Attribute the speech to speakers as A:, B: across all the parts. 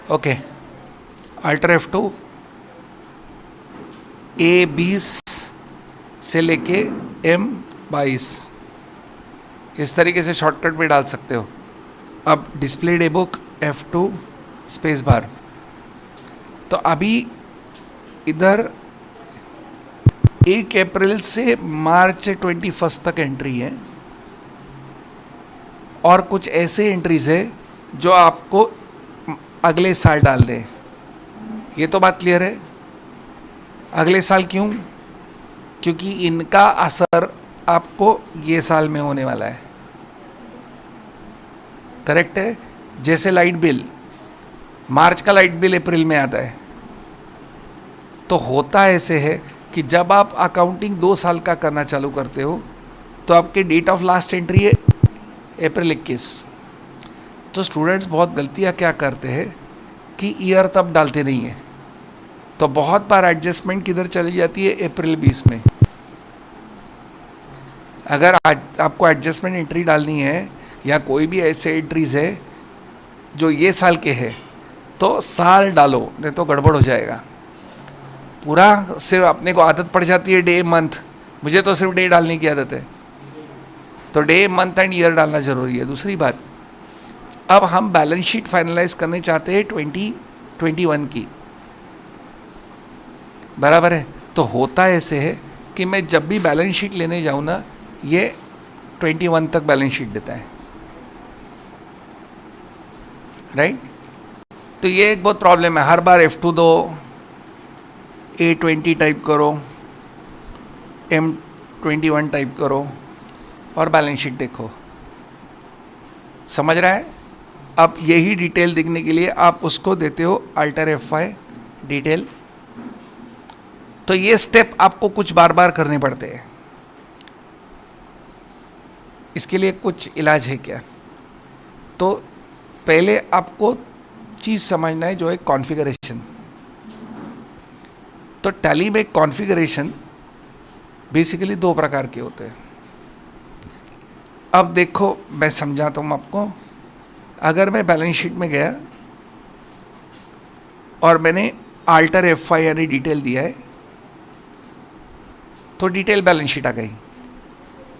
A: Okay, alter F2 A20 से लेके M22 इस तरीके से शॉर्टकट में डाल सकते हो। अब display day book F2 space bar. तो अभी इधर 1 अप्रैल से मार्च 21 तक एंट्री है और कुछ ऐसे एंट्रीज है जो आपको अगले साल डाल दे। ये तो बात क्लियर है। अगले साल क्यों? क्योंकि इनका असर आपको ये साल में होने वाला है। करेक्ट है। जैसे लाइट बिल, मार्च का लाइट बिल अप्रैल में आता है, तो होता ऐसे है कि जब आप अकाउंटिंग 2 साल का करना चालू करते हो तो आपके डेट ऑफ लास्ट एंट्री है अप्रैल 21। तो स्टूडेंट्स बहुत गलतियाँ क्या करते हैं कि ईयर तब डालते नहीं हैं, तो बहुत बार एडजस्टमेंट किधर चली जाती है, अप्रैल 20 में। अगर आज आपको एडजस्टमेंट एंट्री डालनी है या कोई भी ऐसे एंट्रीज है जो ये साल के हैं, तो साल डालो, नहीं तो गड़बड़ हो जाएगा। पूरा सिर्फ अपने को आदत पड़ जाती है डे मंथ, मुझे तो सिर्फ डे डालने की आदत है, तो डे मंथ एंड ईयर डालना ज़रूरी है। दूसरी बात, अब हम बैलेंस शीट फाइनलाइज करने चाहते हैं 2021 की, बराबर है। तो होता ऐसे है कि मैं जब भी बैलेंस शीट लेने जाऊँ ना, ये 21 तक बैलेंस शीट देता है, राइट। तो ये एक बहुत प्रॉब्लम है। हर बार F2 दो, A20 टाइप करो, M21 टाइप करो और बैलेंस शीट देखो। समझ रहा है? अब यही डिटेल देखने के लिए आप उसको देते हो अल्टर F5 डिटेल। तो ये स्टेप आपको कुछ बार बार करने पड़ते हैं। इसके लिए कुछ इलाज है क्या? तो पहले आपको चीज़ समझना है जो है कॉन्फ़िगरेशन। तो टैली में कॉन्फ़िगरेशन बेसिकली 2 प्रकार के होते हैं। अब देखो, मैं समझाता हूँ आपको। अगर मैं बैलेंस शीट में गया और मैंने अल्टर F5 यानी डिटेल दिया है, तो डिटेल बैलेंस शीट आ गई,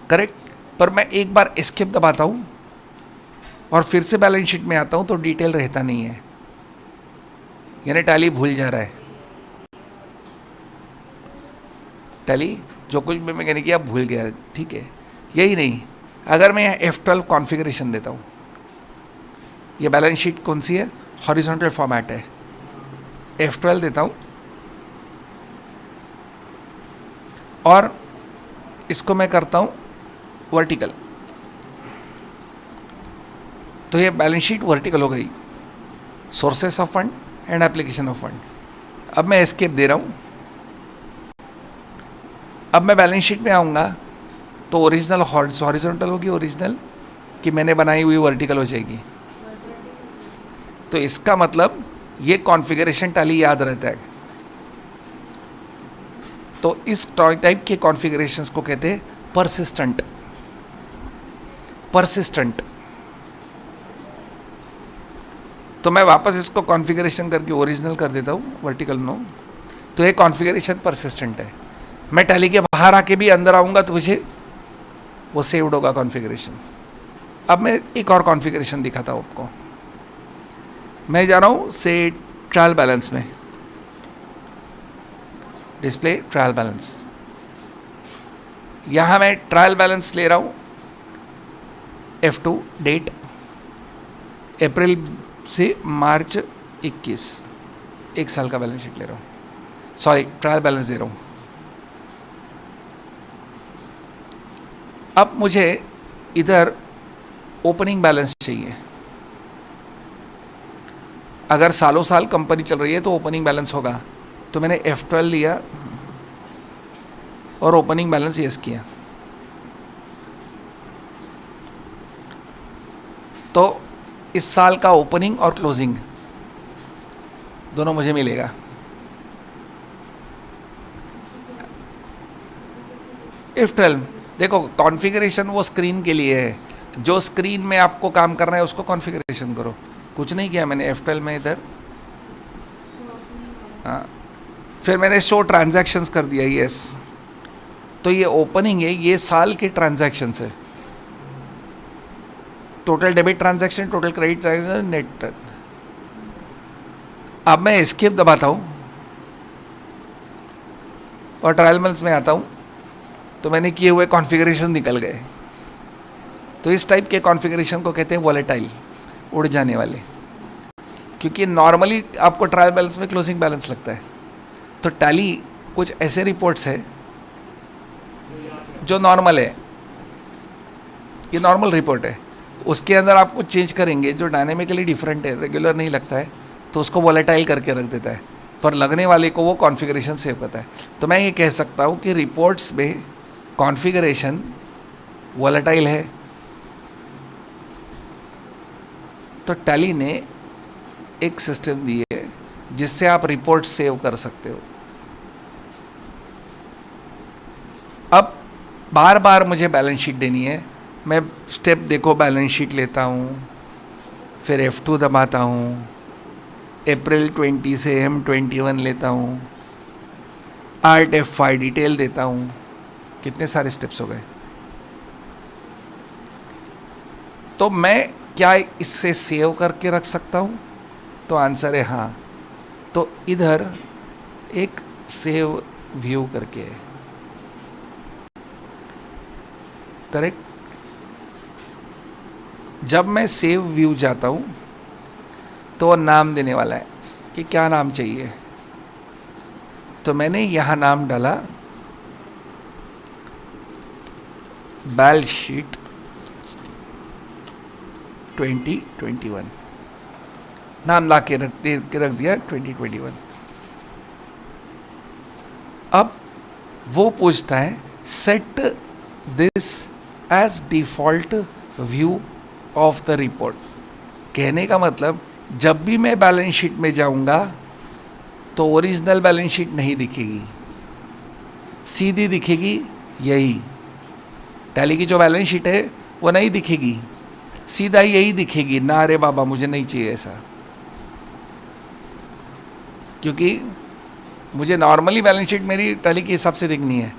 A: करेक्ट। पर मैं एक बार एस्केप दबाता हूँ और फिर से बैलेंस शीट में आता हूँ तो डिटेल रहता नहीं है, यानी टैली भूल जा रहा है। टैली जो कुछ भी मैंने किया भूल गया, ठीक है। यही नहीं, अगर मैं यहाँ F12 कॉन्फ़िगरेशन देता हूँ, ये बैलेंस शीट कौन सी है, हॉरिजॉन्टल फॉर्मेट है, F12 देता हूँ और इसको मैं करता हूँ वर्टिकल, तो ये बैलेंस शीट वर्टिकल हो गई, sources of fund and application of fund. अब मैं एस्केप दे रहा हूँ। अब मैं बैलेंस शीट में आऊँगा तो ओरिजिनल हॉरिजॉन्टल होगी, ओरिजिनल कि मैंने बनाई हुई वर्टिकल हो जाएगी। तो इसका मतलब ये कॉन्फ़िगरेशन टैली याद रहता है। तो इस टाइप के कॉन्फ़िगरेशंस को कहते हैं परसिस्टेंट। परसिस्टेंट। तो मैं वापस इसको कॉन्फ़िगरेशन करके ओरिजिनल कर देता हूँ, वर्टिकल नो, तो ये कॉन्फ़िगरेशन परसिस्टेंट है। मैं टैली के बाहर आके भी अंदर आऊँगा तो मुझे वो सेव्ड होगा कॉन्फ़िगरेशन। अब मैं एक और कॉन्फ़िगरेशन दिखाता हूँ आपको। मैं जा रहा हूँ से ट्रायल बैलेंस में, डिस्प्ले ट्रायल बैलेंस। यहाँ मैं ट्रायल बैलेंस ले रहा हूँ F2 डेट अप्रैल से मार्च 21, 1 साल का बैलेंस शीट ले रहा हूँ, सॉरी ट्रायल बैलेंस दे रहा हूँ। अब मुझे इधर ओपनिंग बैलेंस चाहिए। अगर सालों साल कंपनी चल रही है तो ओपनिंग बैलेंस होगा, तो मैंने F12 लिया और ओपनिंग बैलेंस यस किया, तो इस साल का ओपनिंग और क्लोजिंग दोनों मुझे मिलेगा। F12 देखो, कॉन्फ़िगरेशन वो स्क्रीन के लिए है, जो स्क्रीन में आपको काम करना है उसको कॉन्फ़िगरेशन करो। कुछ नहीं किया मैंने, F12 में इधर हाँ, फिर मैंने शो ट्रांजैक्शंस कर दिया, यस। तो ये ओपनिंग है, ये साल के ट्रांजैक्शंस है, total debit transaction, total credit transaction, net. अब मैं एस्केप दबाता हूँ और ट्रायल बैलेंस में आता हूँ, तो मैंने किए हुए कॉन्फ़िगरेशन निकल गए। तो इस टाइप के कॉन्फ़िगरेशन को कहते हैं वॉलेटाइल, उड़ जाने वाले। क्योंकि नॉर्मली आपको ट्रायल बैलेंस में क्लोजिंग बैलेंस लगता है, तो टैली कुछ ऐसे रिपोर्ट्स है जो नॉर्मल है, ये नॉर्मल रिपोर्ट है, उसके अंदर आप कुछ चेंज करेंगे जो डायनेमिकली डिफरेंट है, रेगुलर नहीं लगता है, तो उसको वॉलेटाइल करके रख देता है, पर लगने वाले को वो कॉन्फ़िगरेशन सेव करता है। तो मैं ये कह सकता हूँ कि रिपोर्ट्स में कॉन्फ़िगरेशन वॉलेटाइल है। तो टैली ने एक सिस्टम दी है जिससे आप रिपोर्ट सेव कर सकते हो। अब बार बार मुझे बैलेंस शीट देनी है, मैं स्टेप देखो बैलेंस शीट लेता हूँ, फिर F2 दबाता हूँ, अप्रैल 20 से M21 लेता हूँ, Alt F5 डिटेल देता हूँ। कितने सारे स्टेप्स हो गए। तो मैं क्या इससे सेव करके रख सकता हूँ? तो आंसर है हाँ। तो इधर एक सेव व्यू करके है, करेक्ट। जब मैं सेव व्यू जाता हूँ तो नाम देने वाला है कि क्या नाम चाहिए। तो मैंने यहाँ नाम डाला बैलेंस शीट 2021, नाम ला के रख दिया 2021। अब वो पूछता है set this as default view of the report. कहने का मतलब जब भी मैं बैलेंस शीट में जाऊंगा तो ओरिजिनल बैलेंस शीट नहीं दिखेगी, सीधी दिखेगी यही टैली की जो बैलेंस शीट है वो नहीं दिखेगी, सीधा यही दिखेगी। ना अरे बाबा मुझे नहीं चाहिए ऐसा, क्योंकि मुझे नॉर्मली बैलेंस शीट मेरी टैली के हिसाब से दिखनी है।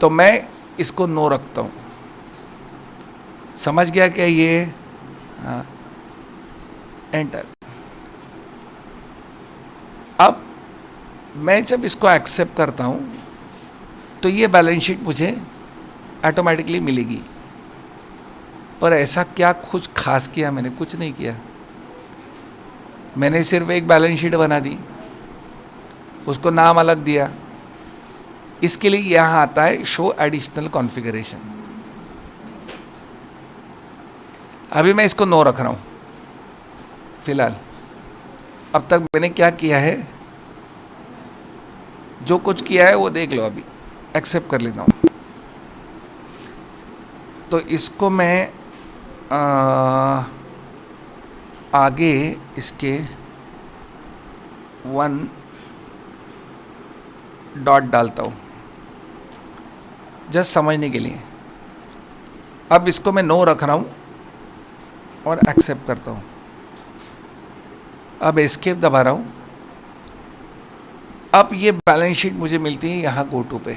A: तो मैं इसको नो रखता हूँ। समझ गया क्या ये? हाँ, एंटर। अब मैं जब इसको एक्सेप्ट करता हूँ तो ये बैलेंस शीट मुझे ऑटोमेटिकली मिलेगी। पर ऐसा क्या कुछ खास किया मैंने? कुछ नहीं किया। मैंने सिर्फ एक बैलेंस शीट बना दी, उसको नाम अलग दिया। इसके लिए यहाँ आता है शो एडिशनल कॉन्फ़िगरेशन। अभी मैं इसको नो रख रहा हूँ फिलहाल। अब तक मैंने क्या किया है, जो कुछ किया है वो देख लो, अभी एक्सेप्ट कर लेता हूँ। तो इसको मैं आगे इसके 1 डॉट डालता हूँ जस्ट समझने के लिए। अब इसको मैं नो रख रहा हूँ और एक्सेप्ट करता हूँ। अब एस्केप दबा रहा हूँ। अब ये बैलेंस शीट मुझे मिलती है यहाँ गो टू पे,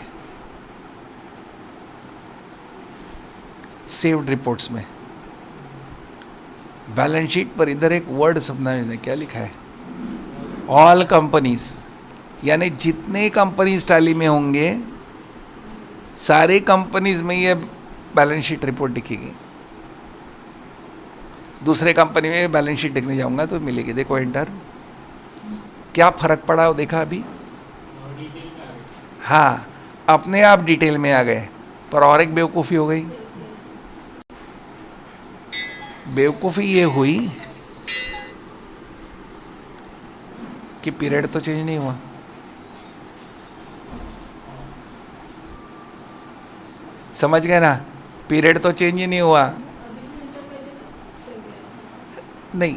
A: सेव्ड रिपोर्ट्स में। बैलेंस शीट पर इधर एक वर्ड समझना, क्या लिखा है? ऑल कंपनीज, यानी जितने कंपनीज टैली में होंगे सारे कंपनीज में ये बैलेंस शीट रिपोर्ट दिखेगी। दूसरे कंपनी में बैलेंस शीट देखने जाऊंगा तो मिलेगी। देखो एंटर। क्या फर्क पड़ा वो देखा अभी? हाँ, अपने आप डिटेल में आ गए। पर और एक बेवकूफ़ी हो गई। बेवकूफ़ी ये हुई कि पीरियड तो चेंज नहीं हुआ। समझ गए ना? पीरियड तो चेंज ही नहीं हुआ। नहीं,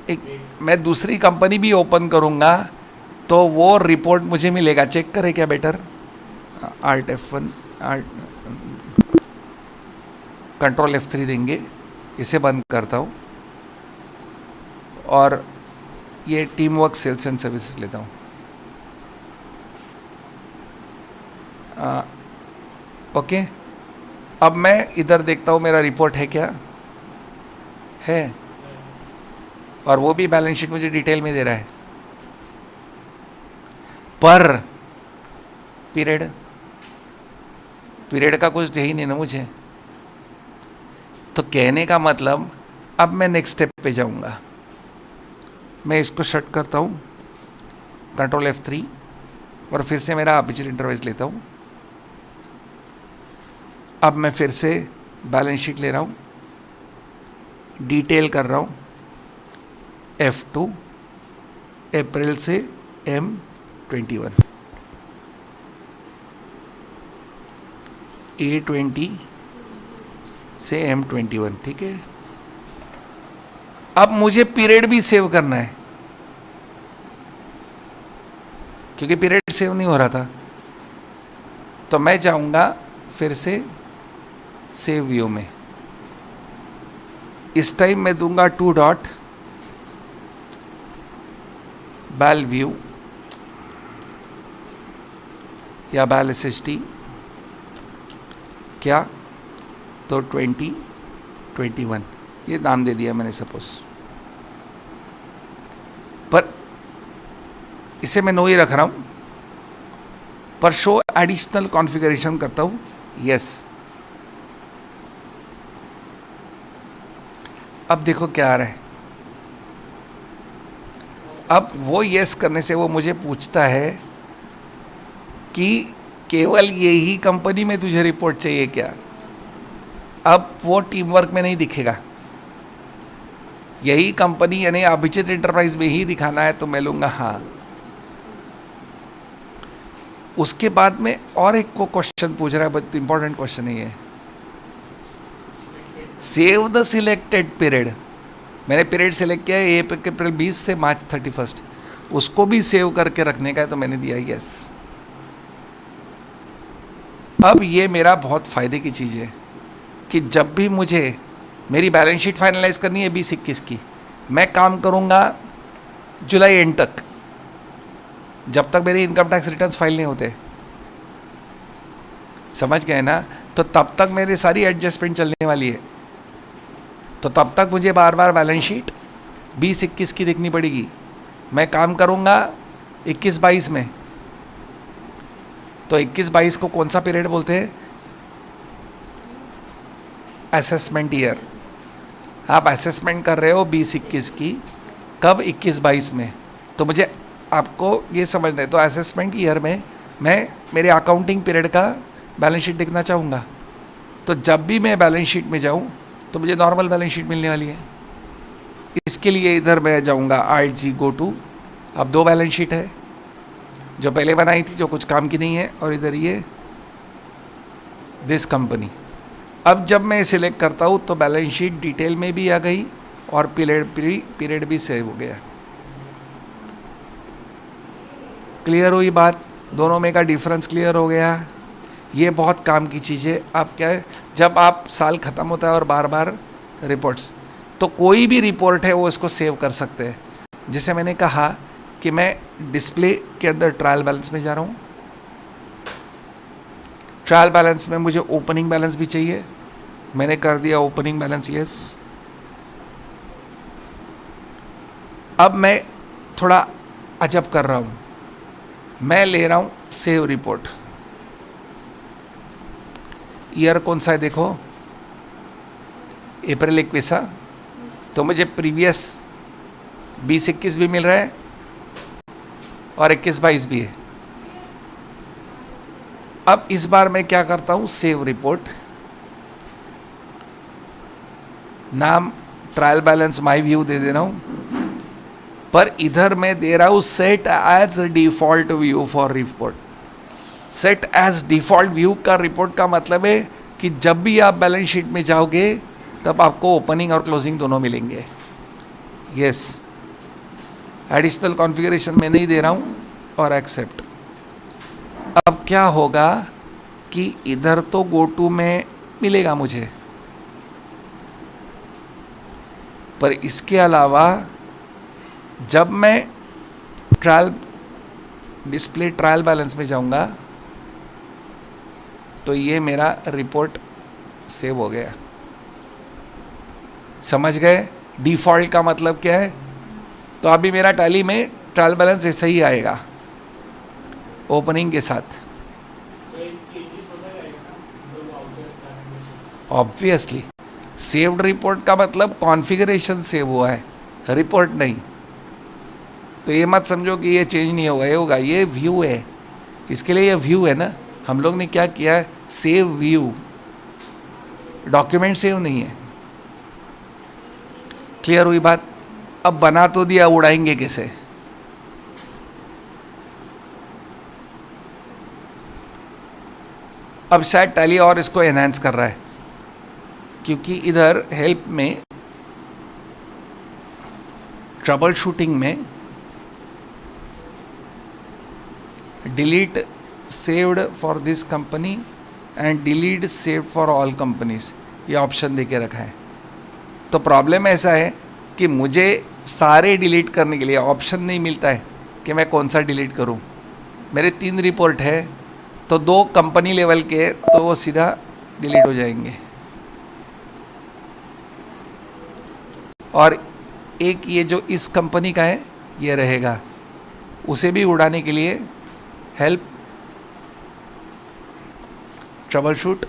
A: एक मैं दूसरी कंपनी भी ओपन करूंगा तो वो रिपोर्ट मुझे मिलेगा। चेक करें क्या better? Alt F1, control F3 देंगे। इसे बंद करता हूँ और ये team work sales and services लेता हूँ। ओके, अब मैं इधर देखता हूँ मेरा रिपोर्ट है क्या है, और वो भी बैलेंस शीट मुझे डिटेल में दे रहा है, पर पीरियड का कुछ दे ही नहीं ना मुझे। तो कहने का मतलब अब मैं नेक्स्ट स्टेप पे जाऊंगा। मैं इसको शट करता हूँ, कंट्रोल F3, और फिर से मेरा आर्बिट्रेरी इंटरवाइज लेता हूँ। अब मैं फिर से बैलेंस शीट ले रहा हूँ, डिटेल कर रहा हूँ, F2, अप्रैल से M21, A20 से M21, ठीक है। अब मुझे पीरियड भी सेव करना है, क्योंकि पीरियड सेव नहीं हो रहा था। तो मैं जाऊंगा फिर से सेव व्यू में, इस टाइम मैं दूंगा 2 डॉट बैल व्यू या बैल SHT, क्या तो 2021 ये नाम दे दिया मैंने सपोज, पर इसे मैं नो ही रख रहा हूँ, पर शो एडिशनल कॉन्फ़िगरेशन करता हूँ यस। अब देखो क्या आ रहा है। अब वो यस करने से वो मुझे पूछता है कि केवल यही कंपनी में तुझे रिपोर्ट चाहिए क्या। अब वो टीम वर्क में नहीं दिखेगा, यही कंपनी यानी अभिजीत एंटरप्राइज में ही दिखाना है, तो मैं लूँगा हाँ। उसके बाद में और एक को क्वेश्चन पूछ रहा है, बहुत इंपॉर्टेंट क्वेश्चन है ये, सेव द सिलेक्टेड पीरियड। मैंने पीरियड सिलेक्ट किया है अप्रैल 20 से मार्च 31, उसको भी सेव करके रखने का है, तो मैंने दिया यस। अब ये मेरा बहुत फ़ायदे की चीज़ है कि जब भी मुझे मेरी बैलेंस शीट फाइनलाइज करनी है 20-21 की, मैं काम करूँगा जुलाई एंड तक, जब तक मेरे इनकम टैक्स रिटर्न्स फाइल नहीं होते, समझ गए ना। तो तब तक मेरी सारी एडजस्टमेंट चलने वाली है, तो तब तक मुझे बार बार बैलेंस शीट 20-21 की देखनी पड़ेगी। मैं काम करूँगा 21-22 में, तो 21-22 को कौन सा पीरियड बोलते हैं, असेसमेंट ईयर। आप असेसमेंट कर रहे हो 20-21 की, कब 21-22 में, तो मुझे आपको ये समझना है। तो असेसमेंट ईयर में मैं मेरे अकाउंटिंग पीरियड का बैलेंस शीट देखना चाहूँगा, तो जब भी मैं बैलेंस शीट में जाऊँ तो मुझे नॉर्मल बैलेंस शीट मिलने वाली है। इसके लिए इधर मैं जाऊँगा RG गो टू, अब 2 बैलेंस शीट है, जो पहले बनाई थी जो कुछ काम की नहीं है, और इधर ये दिस कंपनी। अब जब मैं सिलेक्ट करता हूँ तो बैलेंस शीट डिटेल में भी आ गई और पीरियड भी सेव हो गया। क्लियर हुई बात, दोनों में का डिफरेंस क्लियर हो गया। ये बहुत काम की चीज़ है। आप क्या है, जब आप साल ख़त्म होता है और बार बार रिपोर्ट्स, तो कोई भी रिपोर्ट है वो इसको सेव कर सकते हैं। जैसे मैंने कहा कि मैं डिस्प्ले के अंदर ट्रायल बैलेंस में जा रहा हूँ, ट्रायल बैलेंस में मुझे ओपनिंग बैलेंस भी चाहिए, मैंने कर दिया ओपनिंग बैलेंस यस। अब मैं थोड़ा अजब कर रहा हूँ, मैं ले रहा हूँ सेव रिपोर्ट। ईयर कौन सा है देखो, अप्रैल 21, तो मुझे प्रीवियस 20-21 भी मिल रहा है और 21-22 भी है। अब इस बार मैं क्या करता हूँ, सेव रिपोर्ट, नाम ट्रायल बैलेंस माई व्यू दे दे रहा हूँ, पर इधर मैं दे रहा हूँ set as default view for report. Set as default view का रिपोर्ट का मतलब है कि जब भी आप बैलेंस शीट में जाओगे तब आपको ओपनिंग और क्लोजिंग दोनों मिलेंगे। यस, एडिशनल कॉन्फ़िगरेशन में नहीं दे रहा हूँ और एक्सेप्ट। अब क्या होगा कि इधर तो गो टू में मिलेगा मुझे, पर इसके अलावा जब मैं ट्रायल डिस्प्ले ट्रायल बैलेंस में जाऊंगा तो ये मेरा रिपोर्ट सेव हो गया। समझ गए? डिफ़ॉल्ट का मतलब क्या है? तो अभी मेरा टैली में ट्रायल बैलेंस ऐसा ही आएगा ओपनिंग के साथ। ऑब्वियसली सेव्ड रिपोर्ट का मतलब कॉन्फ़िगरेशन सेव हुआ है, रिपोर्ट नहीं। तो ये मत समझो कि ये चेंज नहीं होगा, ये होगा। ये व्यू है, इसके लिए ये व्यू है ना। हम लोग ने क्या किया है, सेव व्यू, डॉक्यूमेंट सेव नहीं है। क्लियर हुई बात? अब बना तो दिया, उड़ाएंगे कैसे? अब शायद टैली और इसको एनहांस कर रहा है, क्योंकि इधर हेल्प में ट्रबल शूटिंग में delete saved for this company and delete saved for all companies, ये ऑप्शन दे के रखा है। तो प्रॉब्लम ऐसा है कि मुझे सारे डिलीट करने के लिए ऑप्शन नहीं मिलता है कि मैं कौन सा डिलीट करूं। मेरे 3 रिपोर्ट है, तो 2 कंपनी लेवल के, तो वो सीधा डिलीट हो जाएंगे, और एक ये जो इस कंपनी का है ये रहेगा। उसे भी उड़ाने के लिए help trouble shoot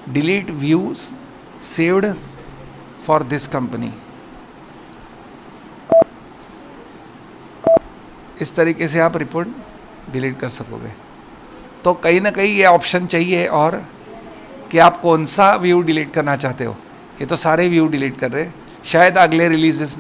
A: delete views saved for this company, इस तरीके से आप रिपोर्ट डिलीट कर सकोगे। तो कहीं ना कहीं ये ऑप्शन चाहिए, और कि आप कौन सा व्यू डिलीट करना चाहते हो। ये तो सारे व्यू डिलीट कर रहे हैं, शायद अगले रिलीजेस में